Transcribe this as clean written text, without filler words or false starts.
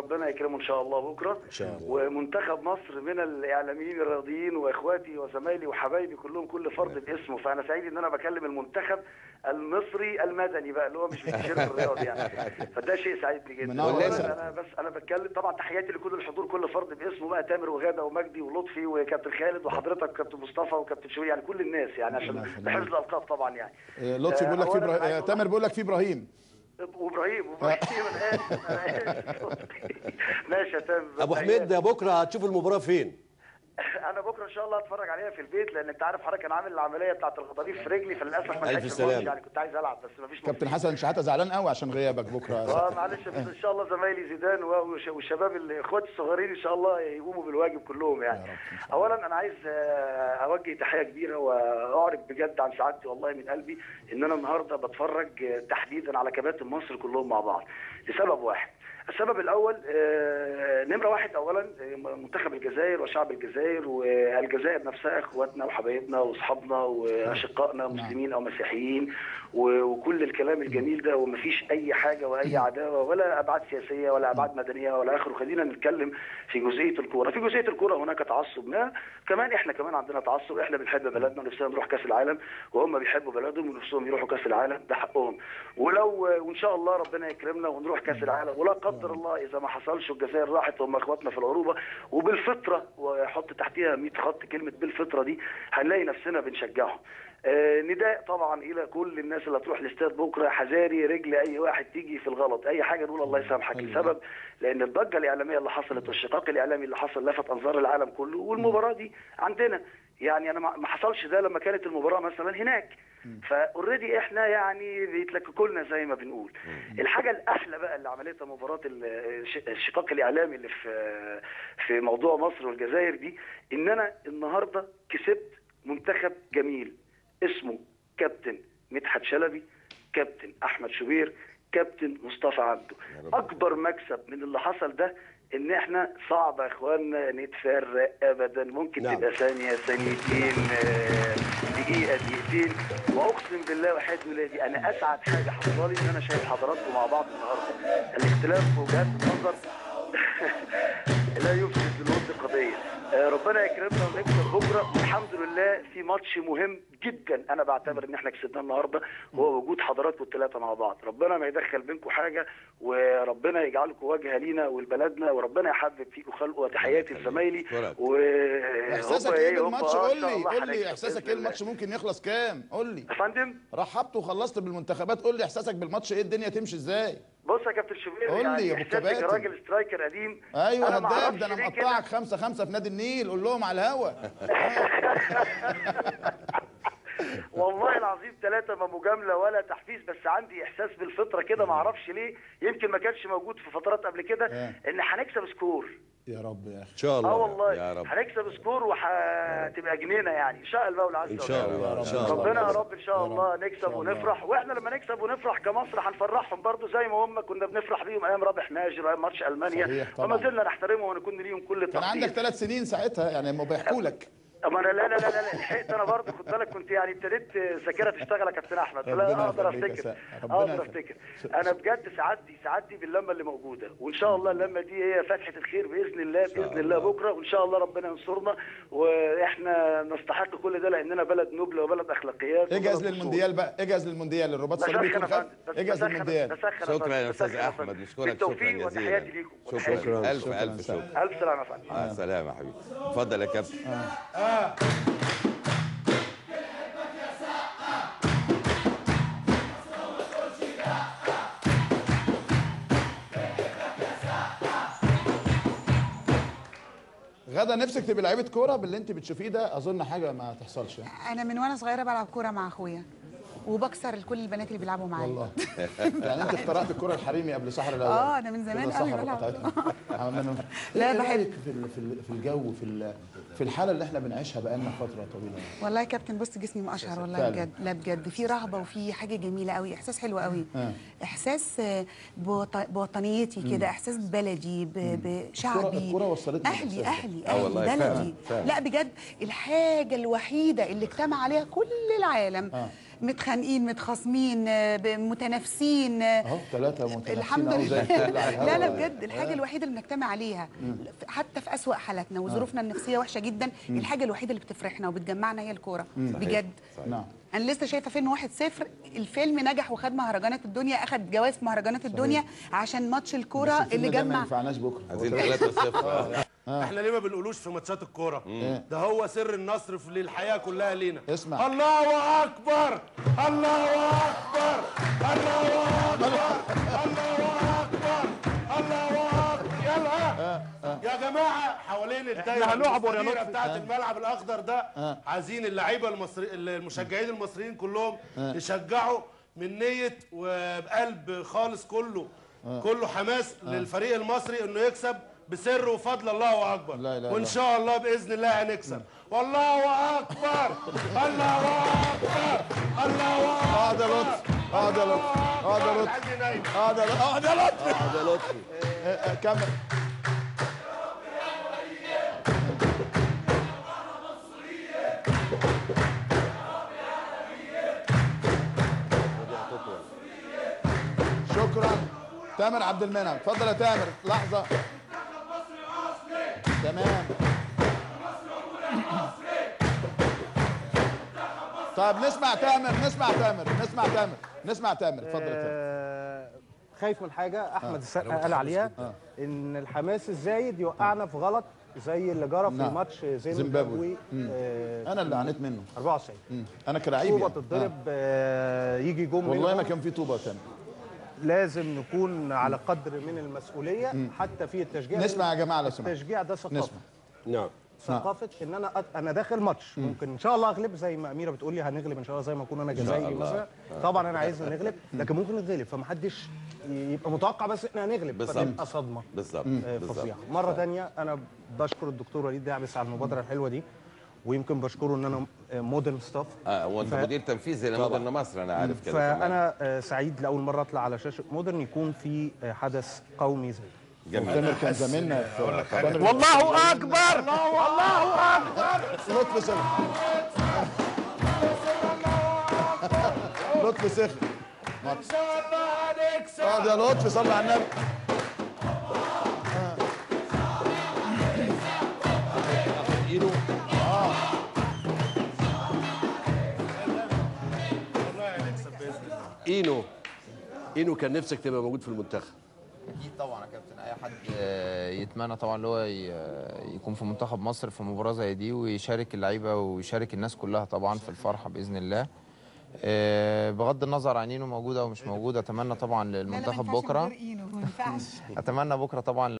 ربنا يكرمه ان شاء الله بكره ان شاء الله. ومنتخب مصر من الاعلاميين الرياضيين واخواتي وزمايلي وحبايبي كلهم كل فرد باسمه، فانا سعيد ان انا بكلم المنتخب المصري المدني بقى اللي هو مش بالتيشيرت الرياضي يعني. فده شيء سعيدني جدا. انا بتكلم طبعا تحياتي لكل الحضور كل فرد باسمه بقى، تامر وغاده ومجدي ولطفي وكابتن خالد وحضرتك كابتن مصطفى وكابتن شوقي، يعني كل الناس يعني عشان بحفظ الالقاب طبعا يعني. لطفي بيقول لك في تامر بيقول لك في ابراهيم انا اسف ماشي يا تامر. ابو حميد بكره هتشوف المباراه فين؟ انا بكره ان شاء الله هتفرج عليها في البيت، لان انت عارف حضرتك انا عامل العمليه بتاعه الغضاريف في رجلي، فللاسف ما لحقتش يعني كنت عايز العب بس ما فيش كابتن حسن شحاته زعلان قوي عشان غيابك بكره. معلش، بس ان شاء الله زمايلي زيدان والشباب اخواتي الصغيرين ان شاء الله يقوموا بالواجب كلهم يعني. اولا انا عايز اوجه تحيه كبيره واعرب بجد عن سعادتي والله من قلبي ان انا النهارده بتفرج تحديدا على كباتن مصر كلهم مع بعض لسبب واحد. السبب الاول نمره واحد، اولا منتخب الجزائر وشعب الجزائر والجزائر نفسها اخواتنا وحبايبنا واصحابنا واشقائنا مسلمين او مسيحيين وكل الكلام الجميل ده، ومفيش اي حاجه واي عداوه ولا ابعاد سياسيه ولا ابعاد مدنيه ولا اخره. خلينا نتكلم في جزئيه الكوره. في جزئيه الكوره هناك تعصب، ما كمان احنا كمان عندنا تعصب. احنا بنحب بلدنا ونفسنا نروح كاس العالم، وهم بيحبوا بلدهم ونفسهم يروحوا كاس العالم، ده حقهم. وان شاء الله ربنا يكرمنا ونروح كاس العالم، ولا قدر الله اذا ما حصلش والجزائر راحت وهم اخواتنا في العروبه وبالفطره، وحط تحتيها 100 خط كلمه بالفطره دي، هنلاقي نفسنا بنشجعهم. نداء طبعا الى كل الناس اللي هتروح الاستاد بكره، حذاري رجل اي واحد تيجي في الغلط، اي حاجه نقول الله يسامحك. السبب لان الضجه الاعلاميه اللي حصلت والشقاق الاعلامي اللي حصل لفت انظار العالم كله، والمباراه دي عندنا يعني انا ما حصلش ده لما كانت المباراه مثلا هناك، فاوريدي احنا يعني بيتلككوا لنا زي ما بنقول. الحاجه الاحلى بقى اللي عملتها مباراه الشقاق الاعلامي اللي في موضوع مصر والجزائر دي، ان انا النهارده كسبت منتخب جميل اسمه كابتن مدحت شلبي، كابتن احمد شوبير، كابتن مصطفى عبده. اكبر مكسب من اللي حصل ده ان احنا صعب يا اخوانا نتفرق ابدا، ممكن تبقى ثانيه ثانيتين دقيقه دقيقتين، واقسم بالله وحياه ولادي انا اسعد حاجه حصلت لي ان انا شايف حضراتكم مع بعض النهارده. الاختلاف في وجهات النظر لا يفسد للود قضيه. ربنا يكرمنا ونكسب بكره، والحمد لله في ماتش مهم جدا انا بعتبر ان احنا كسبناه النهارده، وهو وجود حضراتكم الثلاثه مع بعض. ربنا ما يدخل بينكم حاجه، وربنا يجعلكم واجهه لينا ولبلدنا، وربنا يحبب فيكم خلقه. وتحياتي لزمايلي. احساسك ايه بالماتش؟ قول لي احساسك ايه الماتش؟ ممكن يخلص كام؟ قول لي يا فندم. رحبت وخلصت بالمنتخبات، قول لي احساسك بالماتش ايه؟ الدنيا تمشي ازاي؟ بص يا كابتن شوبير، قول لي يا ابو كابتن راجل سترايكر قديم. ايوه هداف، ده انا مقطعك 5-5 في نادي النيل، قول لهم على الهوا. والله العظيم 3 ما مجامله ولا تحفيز، بس عندي احساس بالفطره كده ما اعرفش ليه، يمكن ما كانش موجود في فترات قبل كده، ان هنكسب سكور. يا رب يا اخي ان شاء الله. والله يا رب هنكسب سكور وهتبقى جنينه يعني ان شاء الله والعز وجل. ان شاء الله. ان شاء الله ربنا يا رب ان شاء الله نكسب ونفرح، واحنا لما نكسب ونفرح كمصر هنفرحهم برضو زي ما هم كنا بنفرح بيهم ايام رابح ماجر وايام ماتش المانيا، وما زلنا نحترمهم ونكون ليهم كل التقدير. كان عندك 3 سنين ساعتها يعني هم بيحكوا لك. اما انا لا لحقت انا برضه، خد بالك كنت يعني ابتديت ذاكره تشتغل يا كابتن احمد، فلا اقدر افتكر. انا بجد سعادتي باللمه اللي موجوده، وان شاء الله اللمه دي هي فتحه الخير باذن الله بكره، وان شاء الله ربنا ينصرنا، واحنا نستحق كل ده لاننا بلد نبله وبلد اخلاقيات. اجهز للمونديال بقى، اجهز للمونديال، الرباط الصليبي يكون خد، اجهز للمونديال. شكرا يا استاذ احمد، نشكرك شكرا جزيلا. شكرا الف شكر. الف سلامه يا فندم. سلام يا حبيبي. اتفضل يا كابتن. غدا نفسك تبقى لعيبه كوره باللي انت بتشوفيه ده؟ اظن حاجه ما تحصلش يعني. انا من وانا صغيره بلعب كوره مع اخويا، وبكسر كل البنات اللي بيلعبوا معايا والله. يعني انت اخترعت الكره الحريمي قبل صحر الاول؟ انا من زمان قوي بلعب. لا بحب في الجو، في الحاله اللي احنا بنعيشها بقالنا فتره طويله. والله يا كابتن بص جسمي مقشعر والله بجد، لا بجد في رهبه وفي حاجه جميله قوي، احساس حلو قوي. احساس بوطنيتي كده، احساس ببلدي بشعبي. الكوره وصلتنا اهلي بلدي. لا بجد الحاجه الوحيده اللي اجتمع عليها كل العالم متخانقين متخاصمين متنافسين اهو 3 متنافسين الحمد أهو زي لله. الفل على الهوا. لا لا بجد الحاجه الوحيده اللي بنجتمع عليها حتى في اسوأ حالاتنا وظروفنا النفسيه وحشه جدا، الحاجه الوحيده اللي بتفرحنا وبتجمعنا هي الكوره بجد. نعم. انا لسه شايفه فيلم 1-0 الفيلم نجح وخد مهرجانات الدنيا، اخد جوائز في مهرجانات الدنيا عشان ماتش الكوره اللي ما جمع. ينفعناش بكره. عايزين 3-0. احنا ليه ما بنقولوش في ماتشات الكوره؟ ده هو سر النصر للحياه كلها لينا. اسمع. الله اكبر الله اكبر الله اكبر الله اكبر الله اكبر. يلا يا جماعه حوالين الدايره المستديره بتاعت الملعب الاخضر ده عايزين اللعيبه المشجعين المصريين كلهم يشجعوا من نيه وبقلب خالص، كله حماس للفريق المصري انه يكسب بسر وفضل. الله اكبر. لا لا وان شاء الله باذن الله هنكسب. والله اكبر الله اكبر الله اكبر. اقعد يا لطفي اقعد يا لطفي اقعد يا لطفي اقعد يا لطفي اقعد يا لطفي كمل. شكرا تامر عبد المنعم. اتفضل يا تامر لحظه. تمام. طيب نسمع تامر اتفضل يا تامر. خايف من حاجه احمد السقا قال عليها ان الحماس الزايد يوقعنا في غلط زي اللي جرى في الماتش زيمبابوي. انا اللي عانيت منه 94. انا كلاعب طوبه تتضرب يجي جون والله ما كان في طوبه تاني. لازم نكون على قدر من المسؤوليه حتى في التشجيع. نسمع يا جماعه لو سمحت. التشجيع ده ثقافه. نسمع. نعم. ثقافه ان انا داخل ماتش ممكن ان شاء الله اغلب زي ما اميره بتقول لي هنغلب ان شاء الله زي ما اكون انا جزائري مثلا. طبعا انا عايزنا نغلب لكن ممكن نغلب فمحدش يبقى متوقع بس احنا هنغلب فتبقى صدمه فظيعه. مره ثانيه انا بشكر الدكتور وليد داعبس على المبادره الحلوه دي ويمكن بشكره ان انا مودرن ستاف. وانت مدير تنفيذي لمودرن مصر انا عارف كده. فانا سعيد لاول مره اطلع على شاشه مودرن يكون في حدث قومي زي جميل. تامر كان زميلنا والله اكبر الله اكبر. لطفي سخن لطفي سخن. ان شاء الله هنكسب. اقعد يا لطفي صلي على النبي. ايده اينو كان نفسك تبقى موجود في المنتخب؟ اكيد طبعا يا كابتن. اي حد يتمنى طبعا اللي هو يكون في منتخب مصر في مباراه زي دي ويشارك اللعيبه ويشارك الناس كلها طبعا في الفرحه باذن الله. بغض النظر عن اينو موجوده او مش موجوده اتمنى طبعا للمنتخب بكره. اتمنى بكره طبعا